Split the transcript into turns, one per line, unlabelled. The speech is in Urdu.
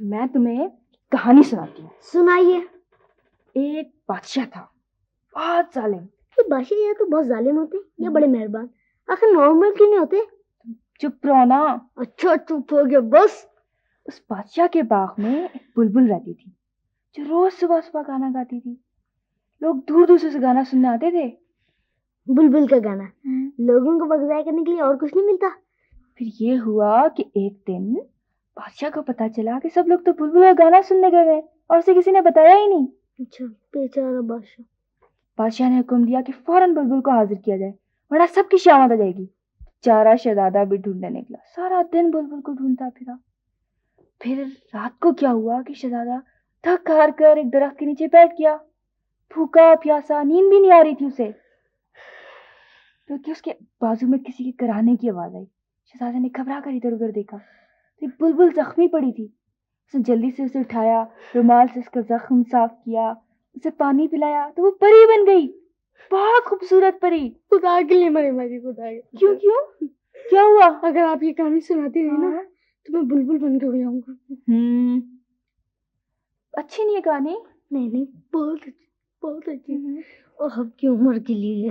میں تمہیں کہانی سناتی ہوں.
سنائیے.
ایک بادشاہ تھا بہت ظالم.
یہ بادشاہ یہ تو بہت ظالم ہوتے ہیں یا بڑے مہربان؟ آخر نارمل کیوں نہیں ہوتے؟
چپ رہو نا.
اچھا چپ ہو گیا بس.
اس بادشاہ کے باغ میں ایک بلبل رہتی تھی جو روز صبح صبح گانا گاتی تھی. لوگ دور دور سے اسے گانا سننے آتے تھے.
بلبل کا گانا لوگوں کو بغضاء کرنے کے لیے اور کچھ نہیں ملتا.
پھر یہ ہوا کہ ایک دن بادشاہ کو پتا چلا کہ سب لوگ تو بلبل کا گانا سننے گئے ہیں اور اسے کسی نے بتایا ہی نہیں.
اچھا بیچارہ بادشاہ.
بادشاہ نے حکم دیا کہ فوراً بلبل کو حاضر کیا جائے ورنہ سب کی شامت آ جائے گی. چارہ شہزادہ بھی ڈھونڈنے نکلا. سارا دن بلبل کو ڈھونڈتا پھرا. پھر رات کو کیا ہوا کہ شہزادہ تھک ہار کر ایک درخت کے نیچے بیٹھ گیا. بھوکا پیاسا, نیند بھی نہیں آ رہی تھی اسے. کیونکہ اس کے بازو میں کسی کے کرانے کی آواز آئی. شہزادے نے گھبرا کر ادھر ادھر دیکھا تو ایک بلبل زخمی پڑی تھی. اس نے جلدی سے اسے اٹھایا, رومال سے اس کا زخم صاف کیا, اسے پانی پلایا تو وہ پری بن گئی. بہت خوبصورت پری.
خدا کے لیے مرے ماری. خدا کے
کیوں کیوں کیا ہوا؟
اگر آپ یہ کہانی سناتی رہی نا تو میں بلبل بن کے ہو جاؤں گا.
اچھی نہیں ہے کہانی.
نہیں بہت اچھی بہت اچھی. اور اب کی عمر کے لیے